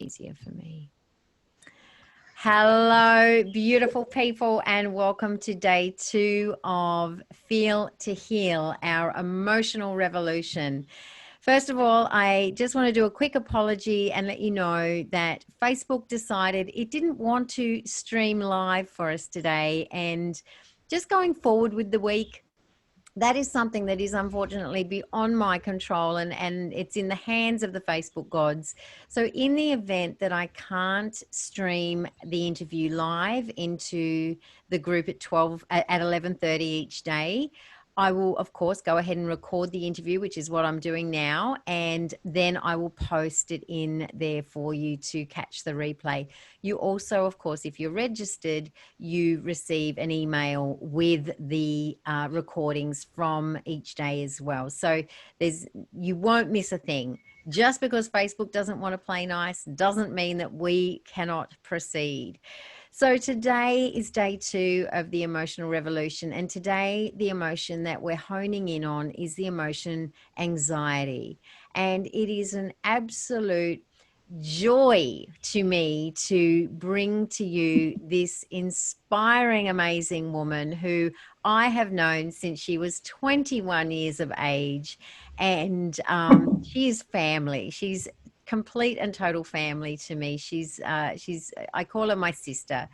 easier for me. Hello, beautiful people, and welcome to day 2 of Feel to Heal, our emotional revolution. First of all, I just want to do a quick apology and let you know that Facebook decided it didn't want to stream live for us today. And just going forward with the week, that is something that is unfortunately beyond my control, and it's in the hands of the Facebook gods. So in the event that I can't stream the interview live into the group at 11:30 each day, I will, of course, go ahead and record the interview, which is what I'm doing now, and then I will post it in there for you to catch the replay. You also, of course, if you're registered, you receive an email with the recordings from each day as well. So you won't miss a thing. Just because Facebook doesn't want to play nice doesn't mean that we cannot proceed. So today is day 2 of the emotional revolution. And today the emotion that we're honing in on is the emotion anxiety. And it is an absolute joy to me to bring to you this inspiring, amazing woman who I have known since she was 21 years of age. And she is family. She's complete and total family to me. She's I call her my sister,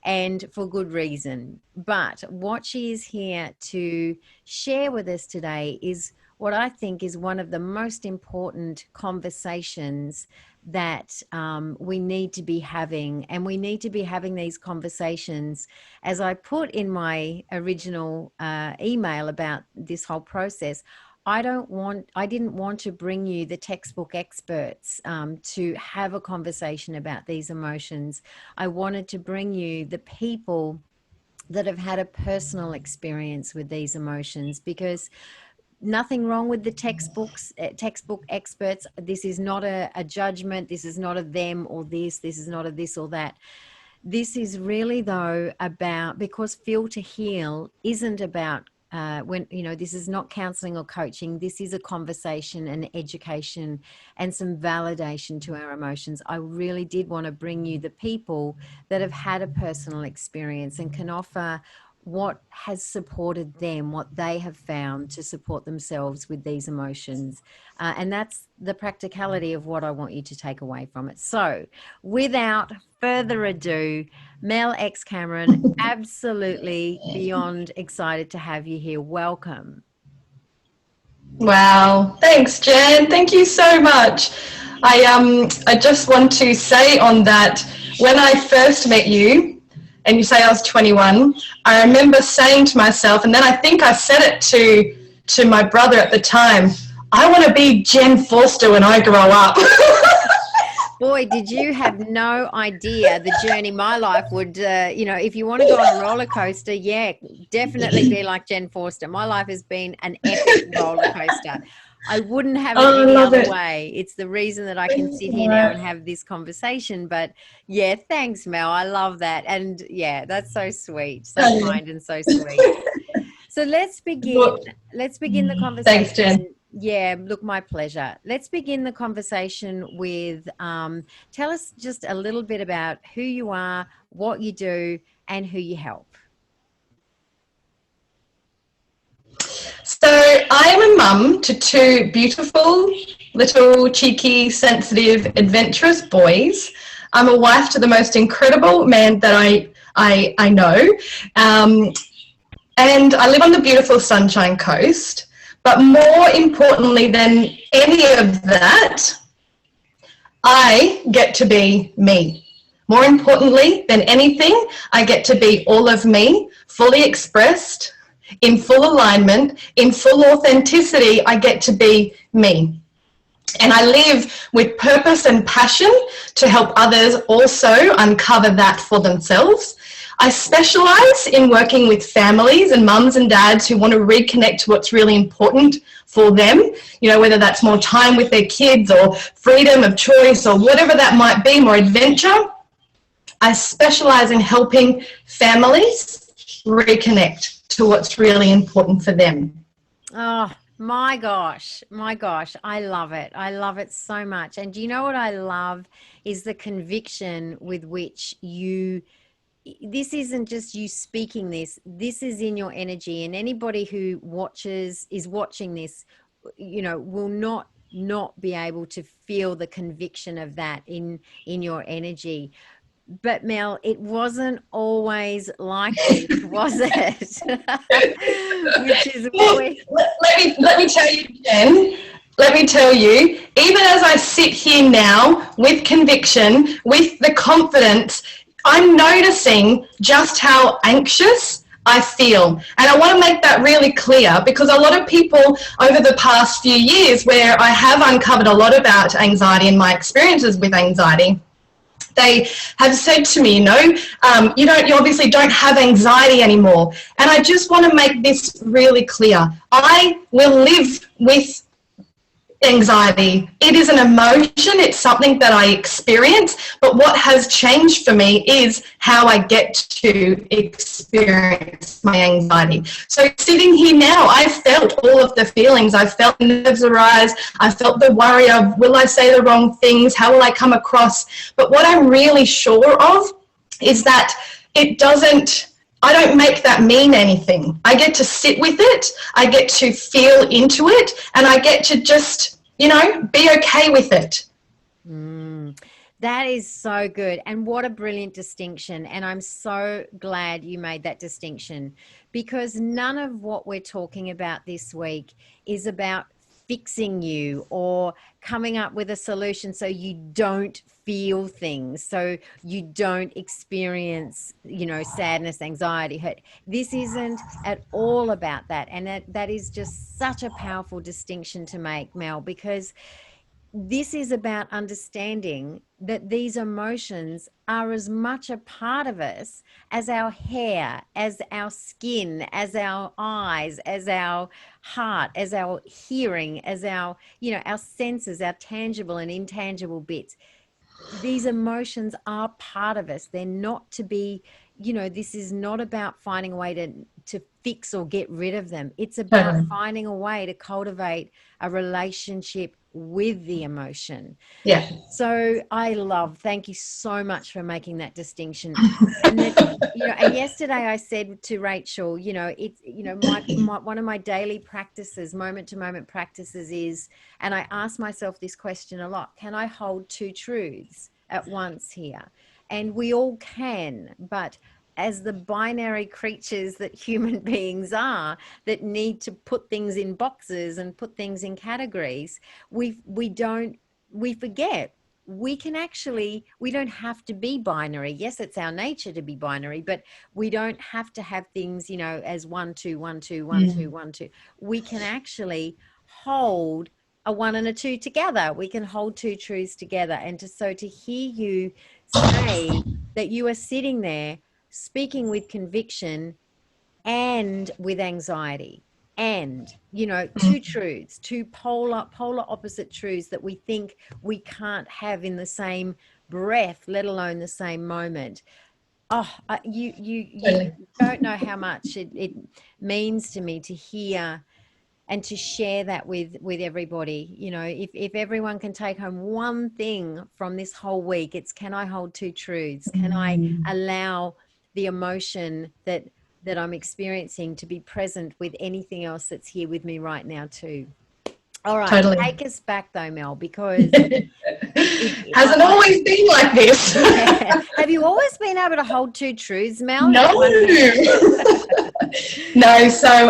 and for good reason. But what she is here to share with us today is what I think is one of the most important conversations that we need to be having. And we need to be having these conversations, as I put in my original email about this whole process. I didn't want to bring you the textbook experts to have a conversation about these emotions. I wanted to bring you the people that have had a personal experience with these emotions, because nothing wrong with the textbook experts. This is not a judgment. This is not a them or this. This is not a this or that. This is really, though, about, because Feel to Heal isn't about this is not counseling or coaching. This is a conversation and education and some validation to our emotions. I really did want to bring you the people that have had a personal experience and can offer what has supported them, what they have found to support themselves with these emotions. And that's the practicality of what I want you to take away from it. So without further ado, Mel X Cameron, absolutely beyond excited to have you here. Welcome. Wow. Thanks, Jen. Thank you so much. I just want to say on that, when I first met you, and you say I was 21, I remember saying to myself, and then I think I said it to my brother at the time, I want to be Jen Forster when I grow up. Boy, did you have no idea the journey my life would, if you want to go on a roller coaster, yeah, definitely be like Jen Forster. My life has been an epic roller coaster. I wouldn't have it any other way. It's the reason that I can sit here now and have this conversation. But yeah, thanks, Mel. I love that. And yeah, that's so sweet, so kind and so sweet. So let's begin the conversation. Thanks, Jen. Yeah, look, my pleasure. Let's begin the conversation with, tell us just a little bit about who you are, what you do, and who you help. So I am a mum to 2 beautiful, little, cheeky, sensitive, adventurous boys. I'm a wife to the most incredible man that I know. And I live on the beautiful Sunshine Coast. But more importantly than any of that, I get to be me. More importantly than anything, I get to be all of me, fully expressed, in full alignment, in full authenticity. I get to be me. And I live with purpose and passion to help others also uncover that for themselves. I specialize in working with families and mums and dads who want to reconnect to what's really important for them, whether that's more time with their kids or freedom of choice or whatever that might be, more adventure. I specialize in helping families reconnect to what's really important for them. Oh, My gosh, I love it. I love it so much. And do you know what I love is the conviction with which this isn't just you speaking this is in your energy. And anybody who is watching this, will not be able to feel the conviction of that in your energy. But Mel, it wasn't always like this, was it? Which is let me tell you, Jen. Let me tell you, even as I sit here now with conviction, with the confidence, I'm noticing just how anxious I feel. And I want to make that really clear, because a lot of people over the past few years, where I have uncovered a lot about anxiety and my experiences with anxiety, they have said to me, you obviously don't have anxiety anymore. And I just want to make this really clear. I will live with anxiety. It is an emotion. It's something that I experience. But what has changed for me is how I get to experience my anxiety. So sitting here now, I felt all of the feelings. I felt nerves arise. I felt the worry of, will I say the wrong things? How will I come across? But what I'm really sure of is that I don't make that mean anything. I get to sit with it, I get to feel into it, and I get to just, be okay with it. That is so good. And what a brilliant distinction. And I'm so glad you made that distinction, because none of what we're talking about this week is about fixing you or coming up with a solution so you don't feel things, so you don't experience, sadness, anxiety, hurt. This isn't at all about that. And that is just such a powerful distinction to make, Mel, because this is about understanding that these emotions are as much a part of us as our hair, as our skin, as our eyes, as our heart, as our hearing, as our senses, our tangible and intangible bits. These emotions are part of us. They're not to be, this is not about finding a way to fix or get rid of them. It's about finding a way to cultivate a relationship with the emotion. Yeah. So thank you so much for making that distinction. And then, and yesterday I said to Rachel, it's, one of my daily practices, moment to moment practices is, and I ask myself this question a lot, can I hold two truths at once here? And we all can, but as the binary creatures that human beings are, that need to put things in boxes and put things in categories, we forget we don't have to be binary. Yes, it's our nature to be binary, but we don't have to have things, as 1, 2, 1, 2, 1, 2, 1, 2. We can actually hold a 1 and a 2 together. We can hold two truths together. And to hear you say that you are sitting there speaking with conviction and with anxiety, and two truths, two polar opposite truths that we think we can't have in the same breath, let alone the same moment. You don't know how much it means to me to hear and to share that with everybody. If everyone can take home one thing from this whole week, it's, can I hold two truths? Can I allow the emotion that I'm experiencing to be present with anything else that's here with me right now too? All right, totally. Take us back though, Mel, because it hasn't always been like this. Have you always been able to hold two truths, Mel? No. No. So,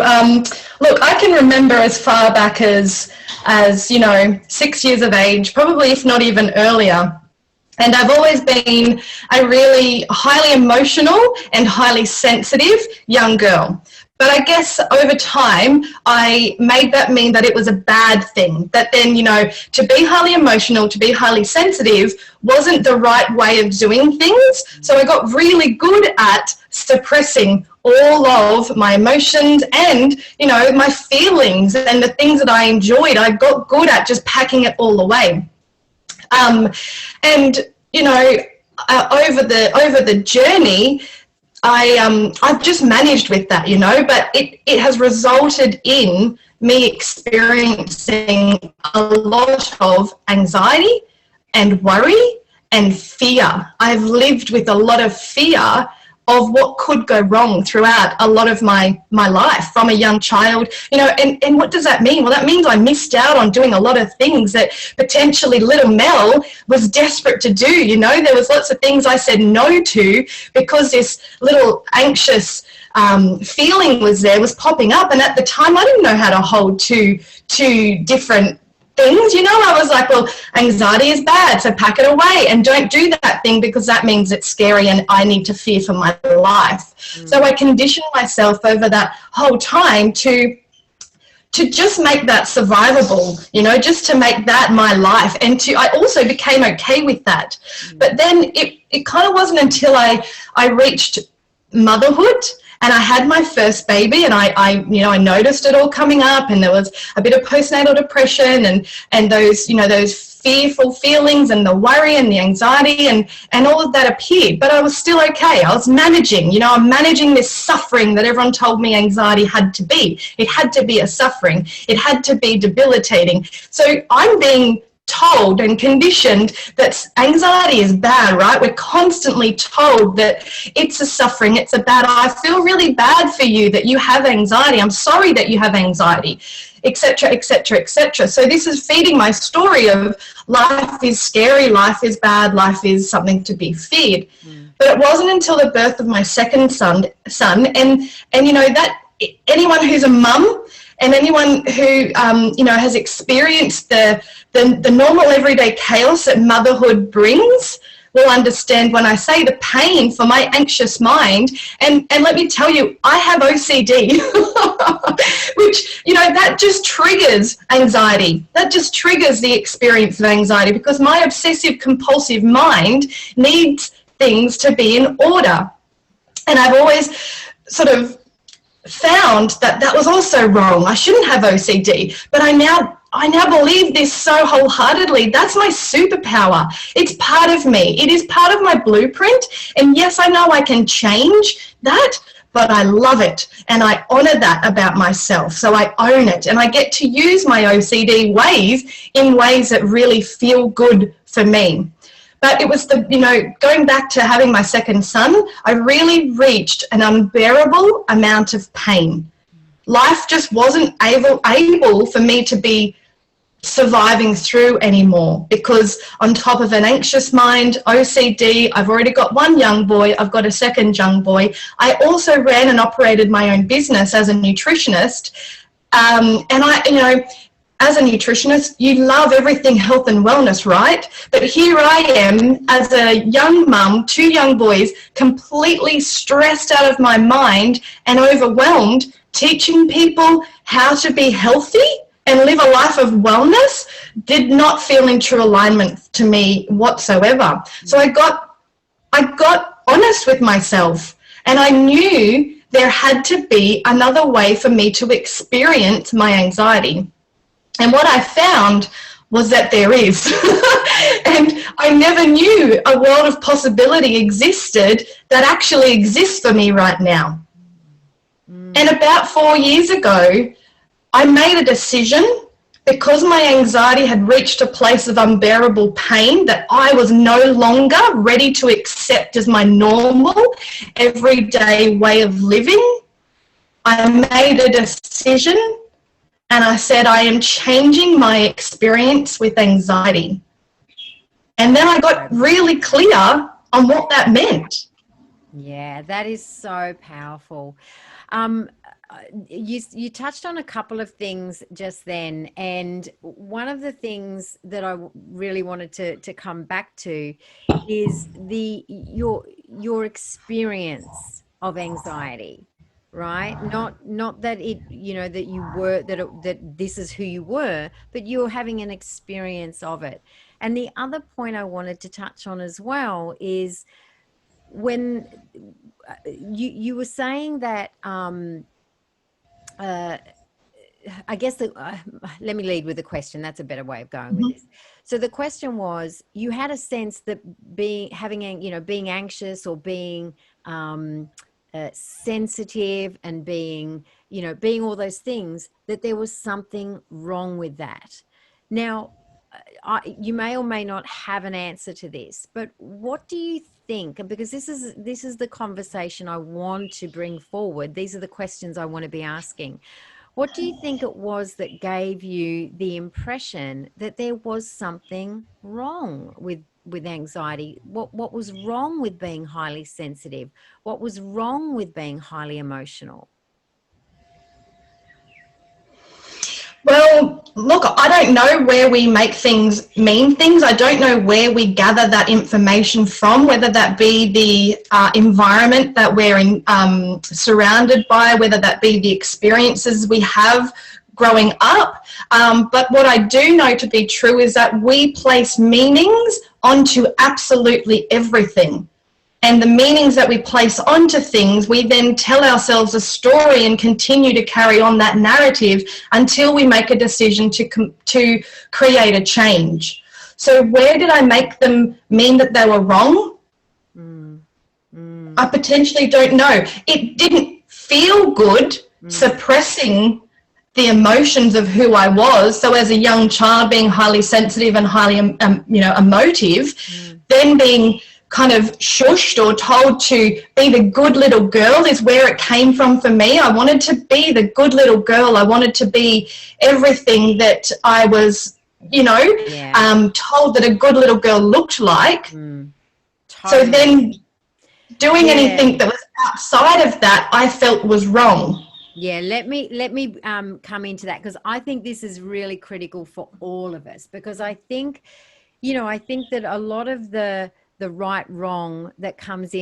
look, I can remember as far back as 6 years of age, probably if not even earlier. And I've always been a really highly emotional and highly sensitive young girl. But I guess over time, I made that mean that it was a bad thing. That then, to be highly emotional, to be highly sensitive wasn't the right way of doing things. So I got really good at suppressing all of my emotions and, my feelings and the things that I enjoyed. I got good at just packing it all away. Over the journey, I've just managed with that, but it has resulted in me experiencing a lot of anxiety and worry and fear. I've lived with a lot of fear of what could go wrong throughout a lot of my life from a young child, you know, and what does that mean? Well, that means I missed out on doing a lot of things that potentially little Mel was desperate to do. You know, there was lots of things I said no to because this little anxious feeling was popping up, and at the time I didn't know how to hold two different things. You know, I was like, well, anxiety is bad, so pack it away and don't do that thing because that means it's scary and I need to fear for my life. So I conditioned myself over that whole time to just make that survivable, you know, just to make that my life. And I also became okay with that. But then it kind of wasn't until I reached motherhood and I had my first baby, and I noticed it all coming up, and there was a bit of postnatal depression and those, you know, those fearful feelings and the worry and the anxiety and all of that appeared. But I was still okay. I was managing, you know, I'm managing this suffering that everyone told me anxiety had to be. It had to be a suffering. It had to be debilitating. So I'm being told and conditioned that anxiety is bad, right? We're constantly told that it's a suffering, it's a bad, I feel really bad for you that you have anxiety, I'm sorry that you have anxiety, etc., etc., etc. So this is feeding my story of life is scary, life is bad, life is something to be feared. But it wasn't until the birth of my second son and you know, that anyone who's a mum and anyone who you know, has experienced the normal everyday chaos that motherhood brings will understand when I say the pain for my anxious mind. And let me tell you, I have OCD, which, you know, that just triggers anxiety. That just triggers the experience of anxiety because my obsessive compulsive mind needs things to be in order. And I've always sort of found that was also wrong. I shouldn't have OCD, but I now believe this so wholeheartedly. That's my superpower. It's part of me. It is part of my blueprint. And yes, I know I can change that, but I love it. And I honor that about myself. So I own it. And I get to use my OCD ways in ways that really feel good for me. But it was you know, going back to having my second son, I really reached an unbearable amount of pain. Life just wasn't able for me to be surviving through anymore because on top of an anxious mind, OCD, I've already got one young boy, I've got a second young boy. I also ran and operated my own business as a nutritionist. And I, you know, as a nutritionist, you love everything health and wellness, right? But here I am as a young mum, two young boys, completely stressed out of my mind and overwhelmed, teaching people how to be healthy and live a life of wellness did not feel in true alignment to me whatsoever. So I got honest with myself, and I knew there had to be another way for me to experience my anxiety. And what I found was that there is. And I never knew a world of possibility existed that actually exists for me right now. And about 4 years ago, I made a decision because my anxiety had reached a place of unbearable pain that I was no longer ready to accept as my normal, everyday way of living. I made a decision and I said, I am changing my experience with anxiety. And then I got really clear on what that meant. Yeah, that is so powerful. You touched on a couple of things just then, and one of the things that I really wanted to come back to is your experience of anxiety, right? Not that it, you know, that you were that this is who you were, but you're having an experience of it. And the other point I wanted to touch on as well is when you were saying that I guess let me lead with a question. That's a better way of going with this. So the question was, you had a sense that being anxious or being sensitive and being, being all those things, that there was something wrong with that. Now, you may or may not have an answer to this, but what do you think? Because this is the conversation I want to bring forward. These are the questions I want to be asking. What do you think it was that gave you the impression that there was something wrong with anxiety? What was wrong with being highly sensitive? What was wrong with being highly emotional? Well, look, I don't know where we make things mean things. I don't know where we gather that information from, whether that be the environment that we're surrounded by, whether that be the experiences we have growing up. But what I do know to be true is that we place meanings onto absolutely everything. And the meanings that we place onto things, we then tell ourselves a story and continue to carry on that narrative until we make a decision to create a change. So where did I make them mean that they were wrong? I potentially don't know. It didn't feel good suppressing the emotions of who I was. So as a young child, being highly sensitive and highly emotive, then being kind of shushed or told to be the good little girl is where it came from for me. I wanted to be the good little girl. I wanted to be everything that I was, told that a good little girl looked like. Totally. So then doing anything that was outside of that, I felt was wrong. Yeah, let me come into that, because I think this is really critical for all of us, because I think that a lot of the right wrong that comes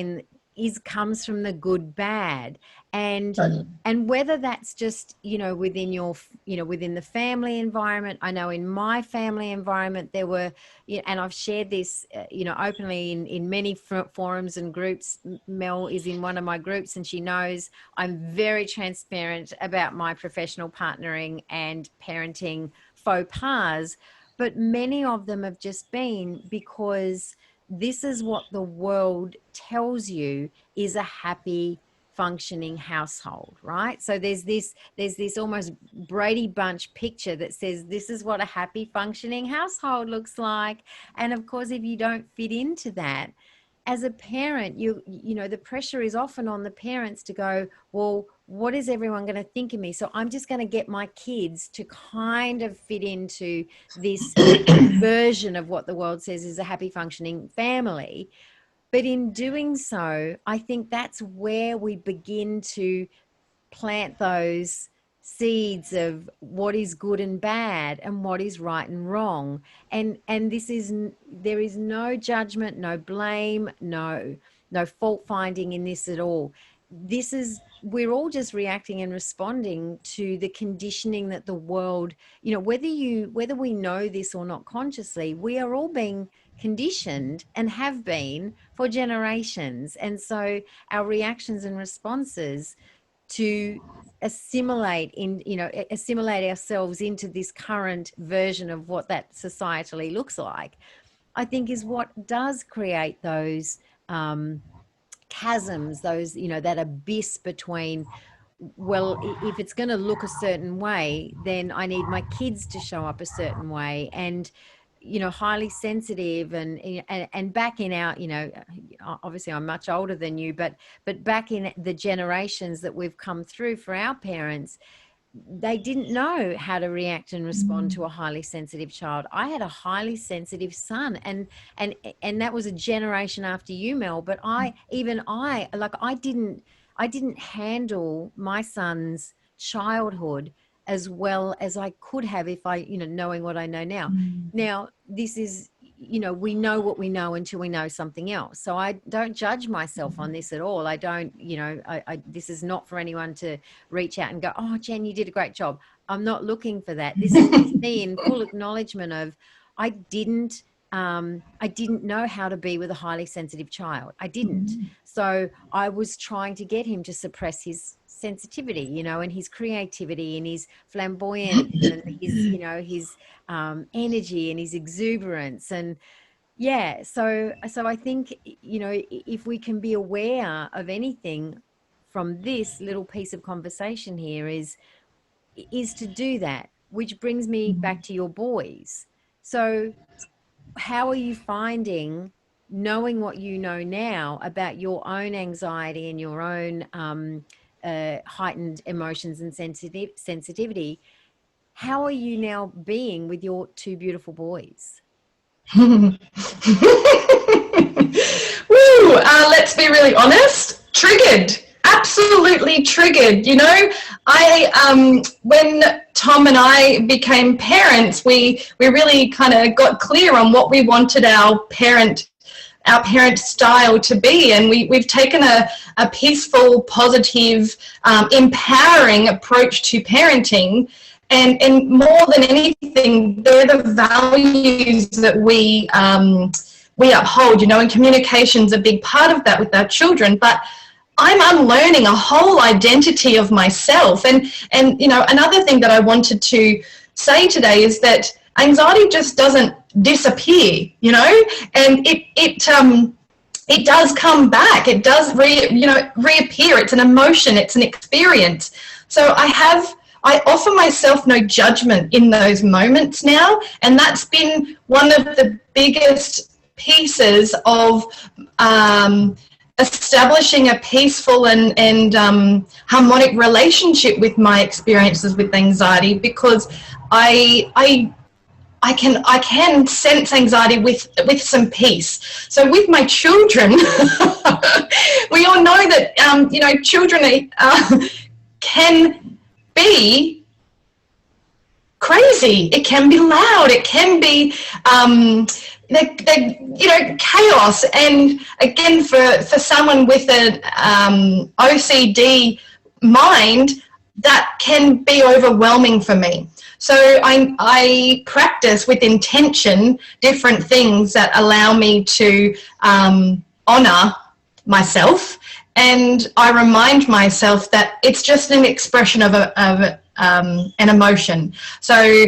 comes from the good bad, and whether that's just within within the family environment. I know in my family environment there were, and I've shared this openly in many forums and groups. Mel is in one of my groups and she knows I'm very transparent about my professional partnering and parenting faux pas, but many of them have just been because this is what the world tells you is a happy, functioning household, right? So there's this almost Brady Bunch picture that says this is what a happy, functioning household looks like. And of course, if you don't fit into that, as a parent, the pressure is often on the parents to go, well, what is everyone going to think of me? So I'm just going to get my kids to kind of fit into this version of what the world says is a happy, functioning family. But in doing so, I think that's where we begin to plant those seeds of what is good and bad and what is right and wrong. And there is no judgment, no blame, no fault finding in this at all. We're all just reacting and responding to the conditioning that the world, whether we know this or not consciously, we are all being conditioned and have been for generations. And so our reactions and responses to assimilate ourselves into this current version of what that societally looks like, I think is what does create those chasms, those, that abyss between, well, if it's going to look a certain way, then I need my kids to show up a certain way. And highly sensitive and back in our, obviously I'm much older than you, but back in the generations that we've come through for our parents, they didn't know how to react and respond to a highly sensitive child. I had a highly sensitive son, and that was a generation after you, Mel, but I didn't handle my son's childhood as well as I could have if I, knowing what I know now. Now, this is, we know what we know until we know something else. So I don't judge myself on this at all. I don't, this is not for anyone to reach out and go, oh, Jen, you did a great job. I'm not looking for that. This is me in full acknowledgement of, I didn't know how to be with a highly sensitive child. I didn't. So I was trying to get him to suppress his sensitivity, and his creativity and his flamboyance and his energy and his exuberance. And so I think, if we can be aware of anything from this little piece of conversation here is to do that, which brings me back to your boys. So how are you finding, knowing what you know now about your own anxiety and your own heightened emotions and sensitivity? How are you now being with your two beautiful boys? Woo, let's be really honest. Triggered, absolutely triggered. You know, when Tom and I became parents, we really kind of got clear on what we wanted our parent style to be, and we've taken a peaceful, positive, empowering approach to parenting. And more than anything, they're the values that we uphold, you know, and communication's a big part of that with our children. But I'm unlearning a whole identity of myself. And you know, another thing that I wanted to say today is that anxiety just doesn't disappear, you know, and it does come back. It does reappear. It's an emotion. It's an experience. So I offer myself no judgment in those moments now, and that's been one of the biggest pieces of establishing a peaceful and harmonic relationship with my experiences with anxiety, because I can sense anxiety with some peace. So with my children, we all know that you know, children can be crazy. It can be loud. It can be you know, chaos. And again, for someone with an OCD mind, that can be overwhelming for me. So I practice with intention different things that allow me to honor myself. And I remind myself that it's just an expression of an emotion. So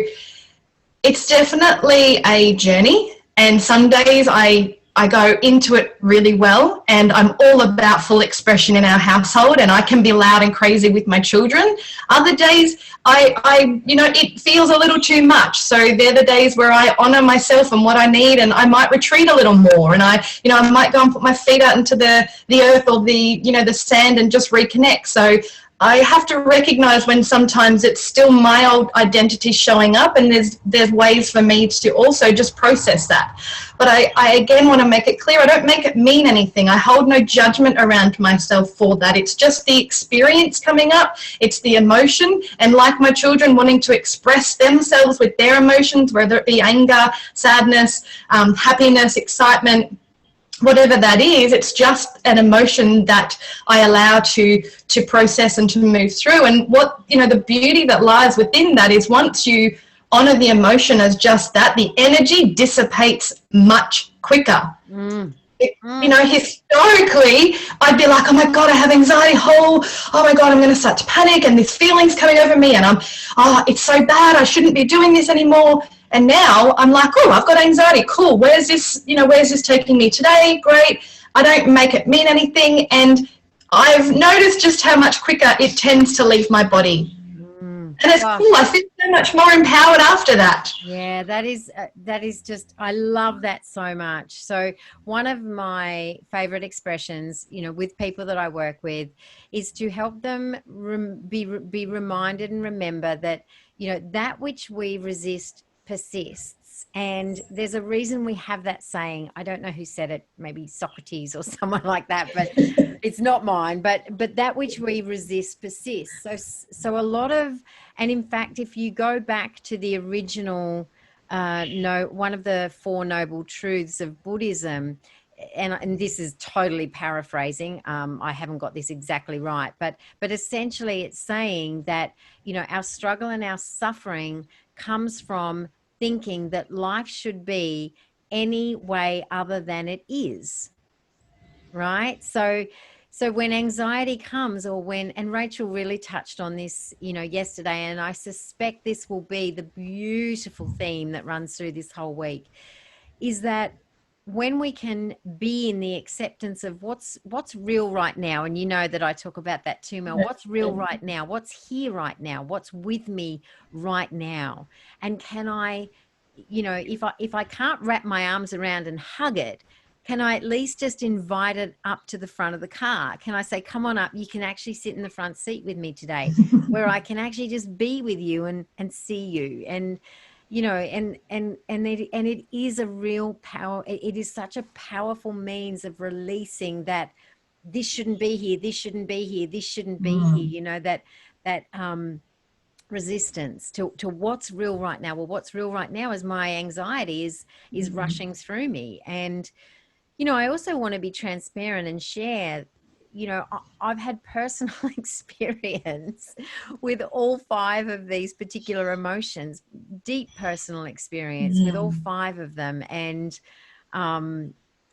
it's definitely a journey. And some days I go into it really well, and I'm all about full expression in our household, and I can be loud and crazy with my children. Other days I you know, it feels a little too much. So they're the days where I honor myself and what I need, and I might retreat a little more, and I might go and put my feet out into the earth or the sand and just reconnect. So I have to recognize when sometimes it's still my old identity showing up, and there's ways for me to also just process that. But I again want to make it clear, I don't make it mean anything. I hold no judgment around myself for that. It's just the experience coming up. It's the emotion. And like my children wanting to express themselves with their emotions, whether it be anger, sadness, happiness, excitement, whatever that is, it's just an emotion that I allow to process and to move through. And what, you know, the beauty that lies within that is once you honor the emotion as just that, the energy dissipates much quicker. You know, historically, I'd be like, oh my God, I have anxiety. Oh my God, I'm going to start to panic, and this feeling's coming over me, and it's so bad. I shouldn't be doing this anymore. And now I'm like, oh, I've got anxiety. Cool. Where's this taking me today? Great. I don't make it mean anything. And I've noticed just how much quicker it tends to leave my body. And it's cool. I feel so much more empowered after that. Yeah, that is just, I love that so much. So one of my favorite expressions, you know, with people that I work with, is to help them be reminded and remember that, you know, that which we resist persists. And there's a reason we have that saying. I don't know who said it, maybe Socrates or someone like that, but it's not mine. But that which we resist persists. So a lot of, and in fact, if you go back to the original, one of the Four Noble Truths of Buddhism, and this is totally paraphrasing, I haven't got this exactly right, but essentially it's saying that, you know, our struggle and our suffering comes from thinking that life should be any way other than it is, right? So when anxiety comes, or when, and Rachel really touched on this, you know, yesterday, and I suspect this will be the beautiful theme that runs through this whole week, is that when we can be in the acceptance of what's real right now, and you know that I talk about that too, Mel, what's real right now, what's here right now, what's with me right now, and can I, you know, if I can't wrap my arms around and hug it, can I at least just invite it up to the front of the car? Can I say, come on up, you can actually sit in the front seat with me today, where I can actually just be with you and see you. And you know, it is a real power. It is such a powerful means of releasing that this shouldn't be here, this shouldn't be here, this shouldn't be here, you know, that resistance to what's real right now. Well, what's real right now is my anxiety is rushing through me. And you know, I also want to be transparent and share, you know, I've had personal experience with all 5 of these particular emotions, deep personal experience with all 5 of them. And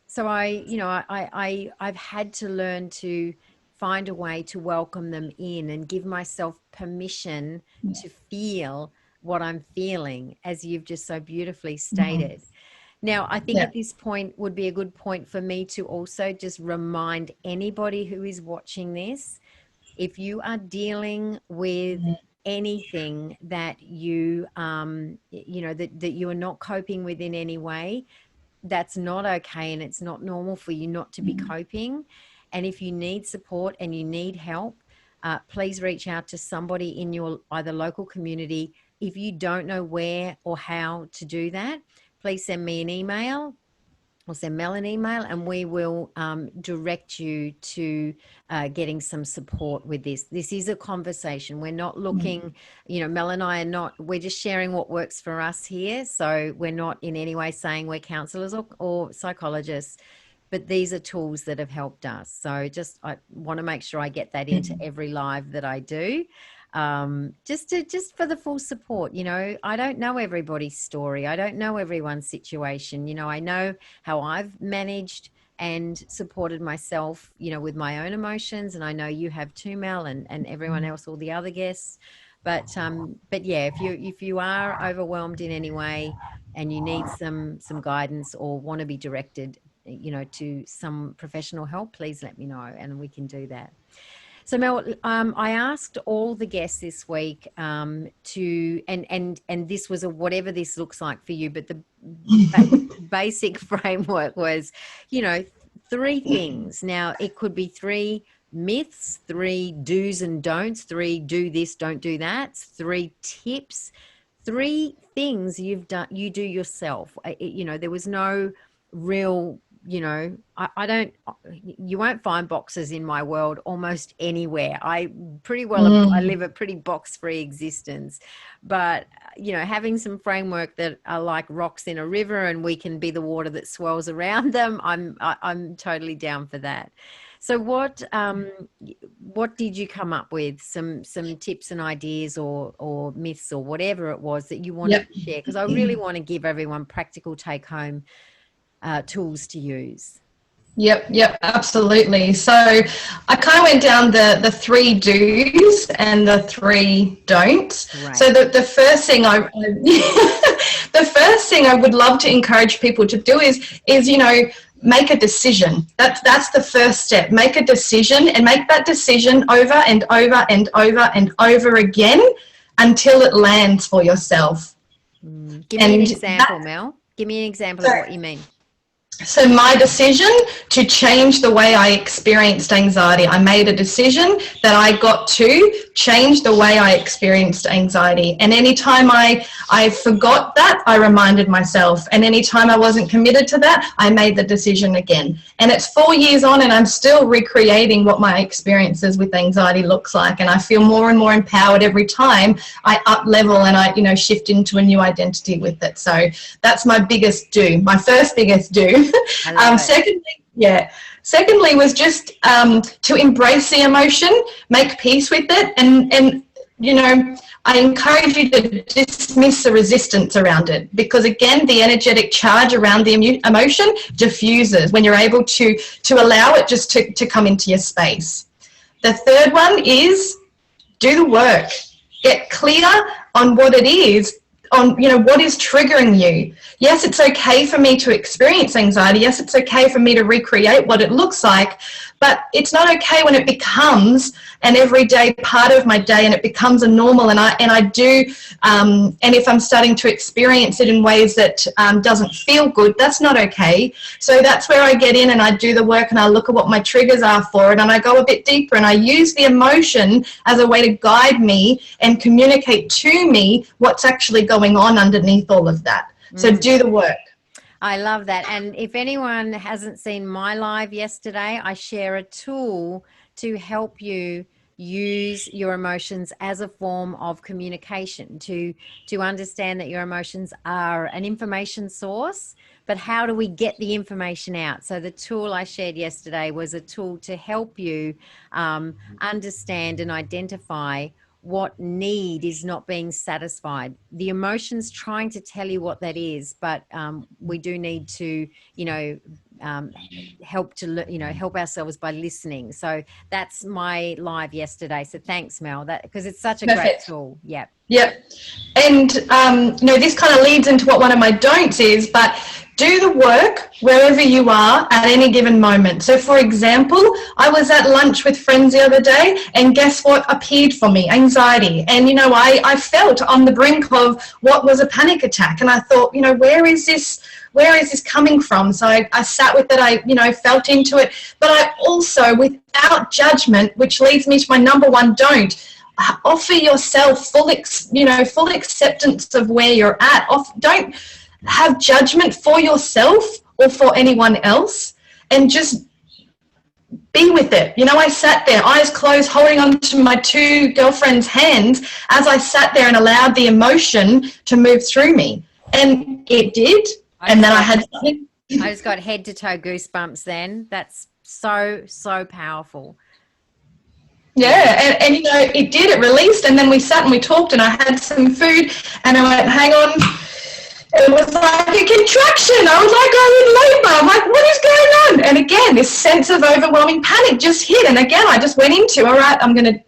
so I've had to learn to find a way to welcome them in and give myself permission to feel what I'm feeling, as you've just so beautifully stated. Now, I think at this point would be a good point for me to also just remind anybody who is watching this, if you are dealing with anything that you, you know, that you are not coping with in any way, that's not okay, and it's not normal for you not to be coping. And if you need support and you need help, please reach out to somebody in your either local community. If you don't know where or how to do that, please send me an email or send Mel an email, and we will direct you to getting some support with this. This is a conversation. We're not looking, you know, Mel and I are not, we're just sharing what works for us here. So we're not in any way saying we're counselors or psychologists, but these are tools that have helped us. So just, I want to make sure I get that into every live that I do. Just for the full support. You know, I don't know everybody's story. I don't know everyone's situation. You know, I know how I've managed and supported myself, you know, with my own emotions. And I know you have too, Mel, and everyone else, all the other guests. But yeah, if you are overwhelmed in any way and you need some guidance or want to be directed, you know, to some professional help, please let me know and we can do that. So Mel, I asked all the guests this week to, and this was whatever this looks like for you, but the basic framework was, you know, 3 things. Now it could be 3 myths, 3 do's and don'ts, 3 do this, don't do that, 3 tips, 3 things you do yourself. You know, there was no real, you know, you won't find boxes in my world almost anywhere. I live a pretty box-free existence, but you know, having some framework that are like rocks in a river and we can be the water that swirls around them, I'm totally down for that. So what did you come up with? Some tips and ideas or myths or whatever it was that you wanted to share? Because I really want to give everyone practical take-home tools to use. Yep, absolutely. So I kind of went down the 3 do's and the 3 don'ts. Right. So the first thing the first thing I would love to encourage people to do is you know, make a decision. That's the first step. Make a decision, and make that decision over and over and over and over again until it lands for yourself. Give me an example, Mel. Give me an example of what you mean. So my decision to change the way I experienced anxiety, I made a decision that I got to change the way I experienced anxiety. And anytime I forgot that, I reminded myself. And anytime I wasn't committed to that, I made the decision again. And it's 4 years on and I'm still recreating what my experiences with anxiety looks like. And I feel more and more empowered every time I up level and I, you know, shift into a new identity with it. So that's my biggest do, my first biggest do. Secondly was just to embrace the emotion, make peace with it, and you know, I encourage you to dismiss the resistance around it, because again, the energetic charge around the emotion diffuses when you're able to allow it just to come into your space. The third one is do the work. Get clear on what it is on, what is triggering you. Yes, it's okay for me to experience anxiety. Yes, it's okay for me to recreate what it looks like, but it's not okay when it becomes an everyday part of my day and it becomes a normal, and I do, and if I'm starting to experience it in ways that doesn't feel good, that's not okay. So that's where I get in and I do the work and I look at what my triggers are for it, and I go a bit deeper and I use the emotion as a way to guide me and communicate to me what's actually going on underneath all of that. So do the work. I love that. And if anyone hasn't seen my live yesterday, I share a tool to help you use your emotions as a form of communication, to understand that your emotions are an information source, but how do we get the information out? So the tool I shared yesterday was a tool to help you understand and identify what need is not being satisfied. The emotion's trying to tell you what that is, but we do need to, help ourselves by listening. So that's my live yesterday. So thanks, Mel, because it's such a great tool. Yeah. Yep. And, this kind of leads into what one of my don'ts is, but do the work wherever you are at any given moment. So, for example, I was at lunch with friends the other day, and guess what appeared for me? Anxiety. And, I felt on the brink of what was a panic attack. And I thought, where is this coming from? So I sat with it, I felt into it. But I also, without judgment, which leads me to my number one don't, offer yourself full acceptance of where you're at. Don't have judgment for yourself or for anyone else, and just be with it. I sat there, eyes closed, holding on to my two girlfriends' hands as I sat there and allowed the emotion to move through me. And it did. And then I just got head to toe goosebumps then. That's so, so powerful. Yeah, and it did, it released, and then we sat and we talked, and I had some food, and I went, hang on, it was like a contraction. I was like, I'm in labor. I'm like, what is going on? And again, this sense of overwhelming panic just hit, and again, I just went into, all right, I'm going to,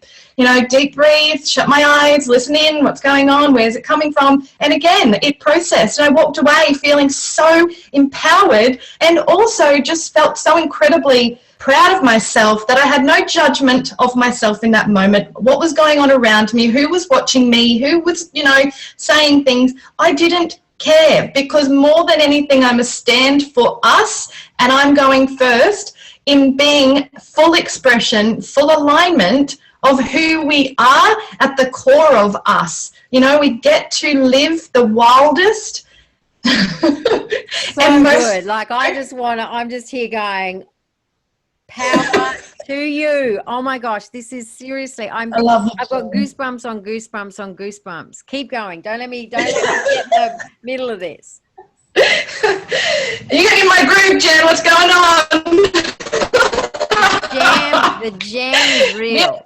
deep breathe, shut my eyes, listen in, what's going on, where's it coming from? And again, it processed, and I walked away feeling so empowered, and also just felt so incredibly proud of myself that I had no judgment of myself in that moment. What was going on around me, who was watching me, who was, saying things, I didn't care, because more than anything, I'm a stand for us, and I'm going first in being full expression, full alignment of who we are at the core of us. We get to live the wildest. So and good. Like I'm just here going, power to you. Oh my gosh, this is seriously, I've got goosebumps on goosebumps on goosebumps. Keep going. Don't let me get in the middle of this. You get in my group, Jen. What's going on? The jam is real.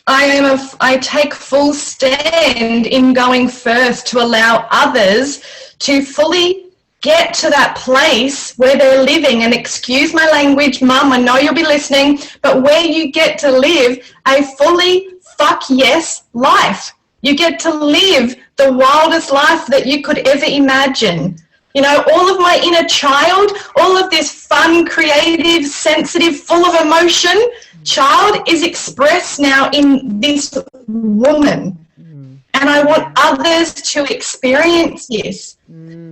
I take full stand in going first to allow others to fully get to that place where they're living, and excuse my language, Mum, I know you'll be listening, but where you get to live a fully fuck yes life. You get to live the wildest life that you could ever imagine. All of my inner child, all of this fun, creative, sensitive, full of emotion child is expressed now in this woman. And I want others to experience this,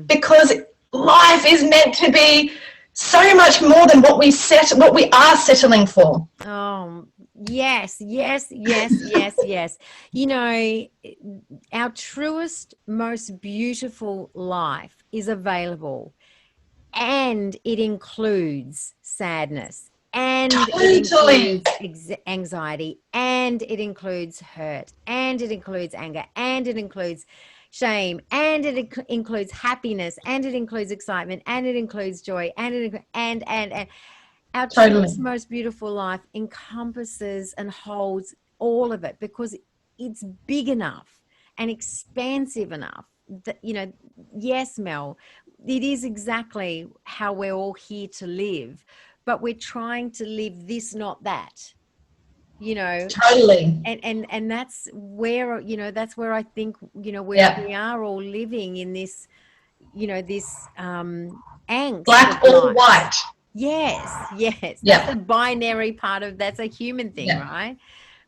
because life is meant to be so much more than what we are settling for. Oh, yes. Our truest, most beautiful life is available, and it includes sadness, and it includes anxiety, and it includes hurt, and it includes anger, and it includes shame, and it includes happiness, and it includes excitement, and it includes joy, and our truest, most beautiful life encompasses and holds all of it, because it's big enough and expansive enough that, yes, Mel, it is exactly how we're all here to live, but we're trying to live this, not that. you know, Totally. and that's where, that's where I think, where Yeah. we are all living in this, this angst Black of or life. white. Yes, yes, that's Yeah. the binary part of, that's a human thing, Yeah. right?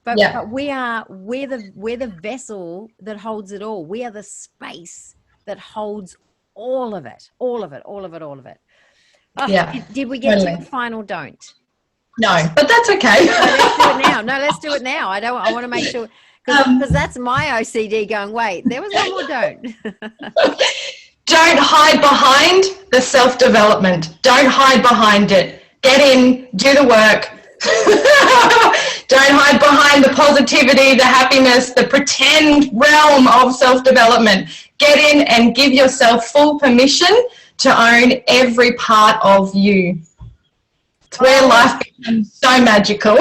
But Yeah. we're the vessel that holds it all. We are the space that holds all of it, all of it, all of it, all of it. Oh, Yeah. did we get to your Totally. final don't? No, but that's okay. No, let's do it now. No, let's do it now. I want to make sure, because um, that's my OCD going, wait, there was one more don't. don't hide behind the self-development. Don't hide behind it. Get in, do the work. Don't hide behind the positivity, the happiness, the pretend realm of self-development. Get in and give yourself full permission to own every part of you. It's where life becomes so magical.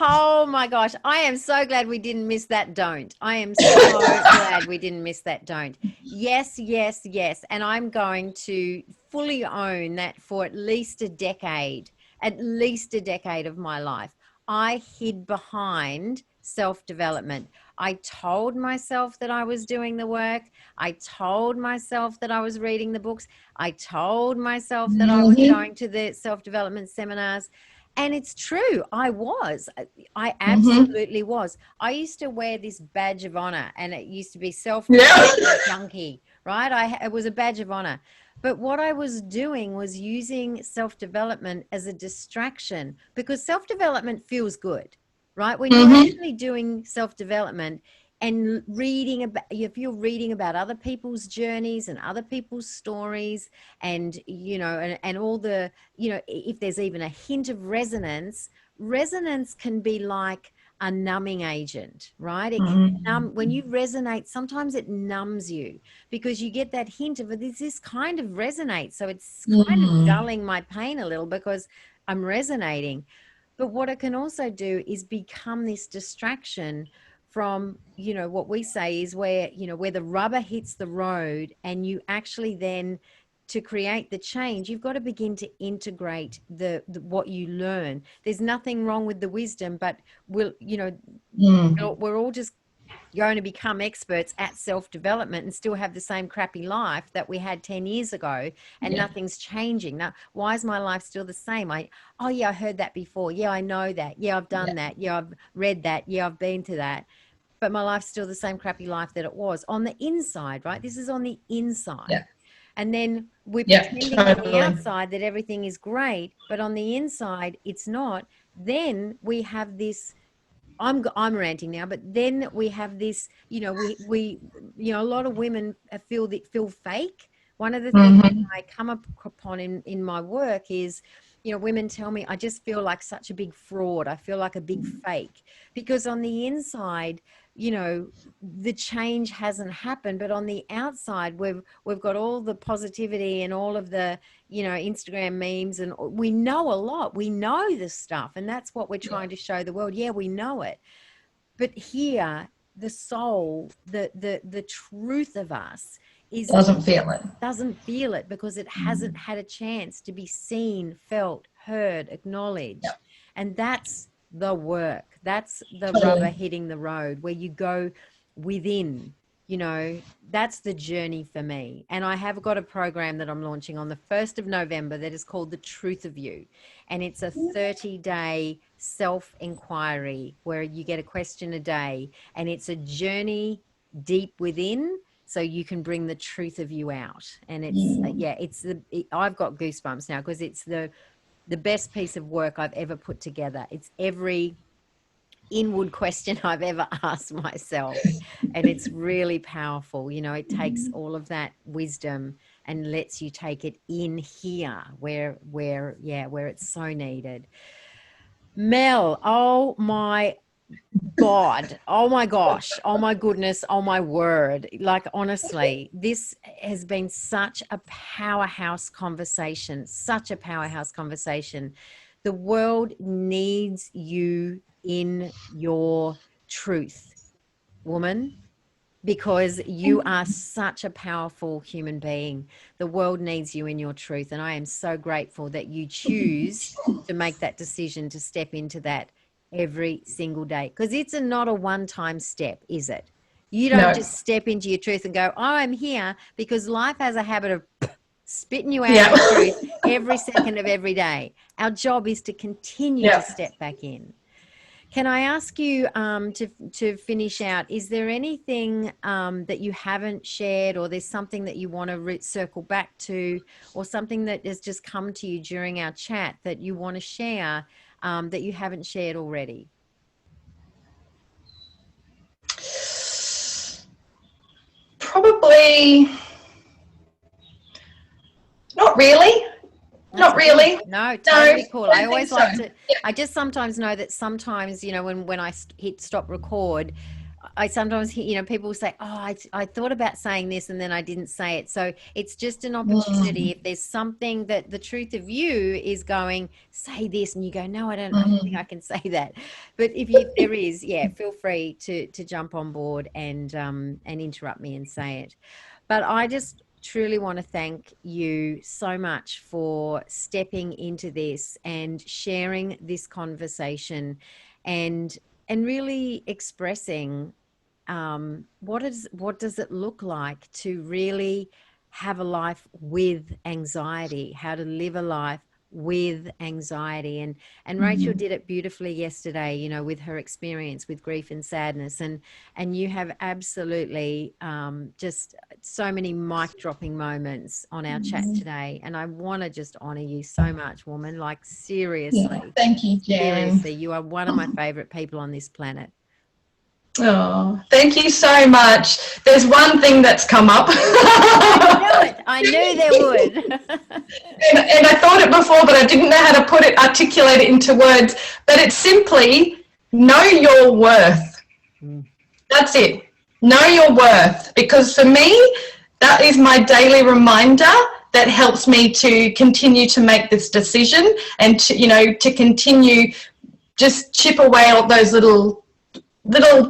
Oh my gosh. I am so glad we didn't miss that don't. I am so glad we didn't miss that don't. Yes, yes, yes. And I'm going to fully own that for at least a decade of my life. I hid behind self-development. I told myself that I was doing the work. I told myself that I was reading the books. I told myself that I was going to the self-development seminars. And it's true. I absolutely was. I used to wear this badge of honor, and it used to be self-development junkie, right? It was a badge of honor. But what I was doing was using self-development as a distraction, because self-development feels good, right? When you're actually doing self-development and reading about, if you're reading about other people's journeys and other people's stories, and and all the, if there's even a hint of resonance can be like a numbing agent, right? It can numb. When you resonate, sometimes it numbs you, because you get that hint of it. This kind of resonates, so it's kind of dulling my pain a little because I'm resonating. But what it can also do is become this distraction from, what we say is where, where the rubber hits the road, and you actually then, to create the change, you've got to begin to integrate the what you learn. There's nothing wrong with the wisdom, but we're all just going to become experts at self-development and still have the same crappy life that we had 10 years ago, and nothing's changing. Now, why is my life still the same? Oh yeah, I heard that before. Yeah, I know that. Yeah, I've done that. Yeah, I've read that. Yeah, I've been to that. But my life's still the same crappy life that it was on the inside, right? This is on the inside. And then we're pretending on the outside that everything is great, but on the inside, it's not. Then we have this, I'm ranting now, but then we have this, we a lot of women feel fake. One of the things that I come upon in my work is, women tell me, I just feel like such a big fraud. I feel like a big fake, because on the inside, the change hasn't happened, but on the outside, we've got all the positivity and all of the, Instagram memes, and we know a lot. We know this stuff, and that's what we're trying to show the world. Yeah, we know it. But here, the soul, the truth of us doesn't feel it, because it hasn't had a chance to be seen, felt, heard, acknowledged. And that's the work. That's the rubber hitting the road, where you go within. That's the journey for me. And I have got a program that I'm launching on the 1st of November that is called The Truth of You. And it's a 30-day self-inquiry where you get a question a day, and it's a journey deep within, so you can bring the truth of you out. And it's I've got goosebumps now, because it's the best piece of work I've ever put together. It's every inward question I've ever asked myself, and it's really powerful. It takes all of that wisdom and lets you take it in here where it's so needed. Mel, oh my God, oh my gosh, oh my goodness, oh my word. Like, honestly, this has been such a powerhouse conversation, such a powerhouse conversation. The world needs you in your truth, woman, because you are such a powerful human being. The world needs you in your truth. And I am so grateful that you choose to make that decision to step into that every single day, because it's not a one-time step, is it? You don't No. just step into your truth and go, oh, I'm here, because life has a habit of spitting you out Yeah. of your truth every second of every day. Our job is to continue Yeah. to step back in. Can I ask you to finish out, is there anything that you haven't shared, or there's something that you want to circle back to, or something that has just come to you during our chat that you want to share that you haven't shared already? Probably not really. That's Not really. good. No, totally No, cool. I I don't always think like so. to, Yeah. I just sometimes know that sometimes, you know, when I hit stop record, I sometimes hear, you know, people say, oh, I thought about saying this and then I didn't say it. So it's just an opportunity. If there's something that the truth of you is going, say this, and you go, no, I don't think I can say that. But if there is, yeah, feel free to jump on board and interrupt me and say it. But I just truly want to thank you so much for stepping into this and sharing this conversation, and really expressing what does it look like to really have a life with anxiety, how to live a life with anxiety. And Rachel did it beautifully yesterday, you know, with her experience with grief and sadness, and you have absolutely just so many mic dropping moments on our chat today, and I want to just honor you so much, woman. Like, seriously. Yeah. Thank you, Jen. Seriously, you are one of my favorite people on this planet. Oh, thank you so much. There's one thing that's come up. I knew there would. And I thought it before, but I didn't know how to articulate it into words. But it's simply know your worth. That's it. Know your worth. Because for me, that is my daily reminder that helps me to continue to make this decision and to, you know, to continue just chip away all those little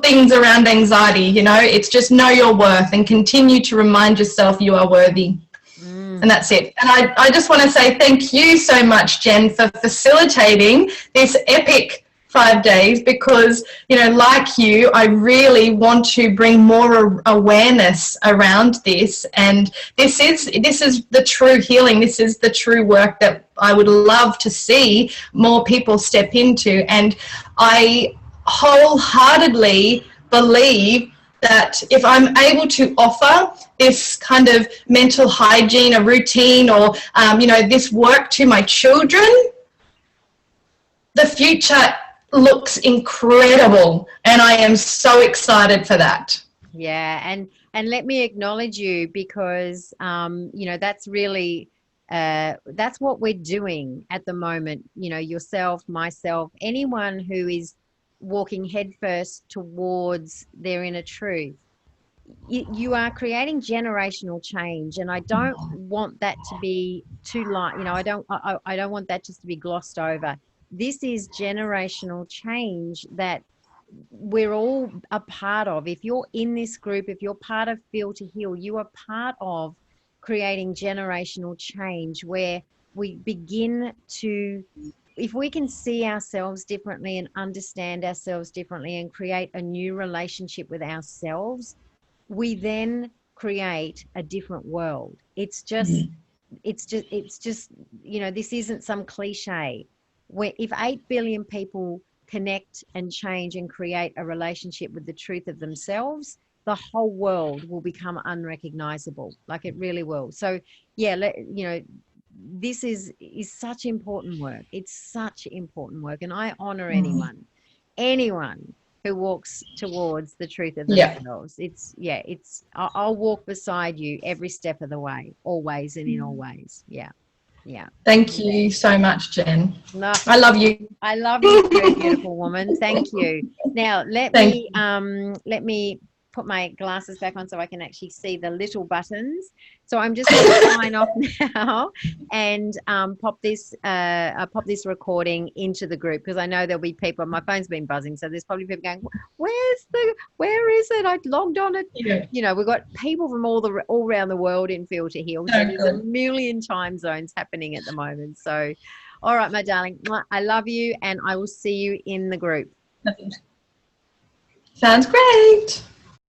things around anxiety. You know, it's just know your worth and continue to remind yourself you are worthy. And that's it. And I just want to say thank you so much, Jen, for facilitating this epic 5 days, because, you know, like you, I really want to bring more awareness around this. And this is the true healing. This is the true work that I would love to see more people step into. And I wholeheartedly believe that if I'm able to offer this kind of mental hygiene, a routine, or, you know, this work to my children, the future looks incredible. And I am so excited for that. Yeah. And let me acknowledge you, because, you know, that's really, that's what we're doing at the moment. You know, yourself, myself, anyone who is walking headfirst towards their inner truth, you are creating generational change. And I don't want that to be too light. You know, I don't want that just to be glossed over. This is generational change that we're all a part of. If you're in this group, if you're part of Feel to Heal, you are part of creating generational change, where we begin to, if we can see ourselves differently and understand ourselves differently and create a new relationship with ourselves, we then create a different world. It's just, you know, this isn't some cliche. Where if 8 billion people connect and change and create a relationship with the truth of themselves, the whole world will become unrecognizable. Like, it really will. So yeah, you know, this is such important work. It's such important work. And I honor anyone who walks towards the truth of themselves. I'll walk beside you every step of the way, always and in all ways. Yeah. Thank you so much, Jen. No, I love you. I love you too, beautiful woman. Thank you. Now let me put my glasses back on so I can actually see the little buttons. So I'm just going to sign off now and pop this recording into the group, because I know there'll be people. My phone's been buzzing, so there's probably people going, where is it? I logged on it. Yeah. You know, we've got people from all around the world in Feel to Heal. So there's a million time zones happening at the moment. So, all right, my darling, I love you, and I will see you in the group. Sounds great.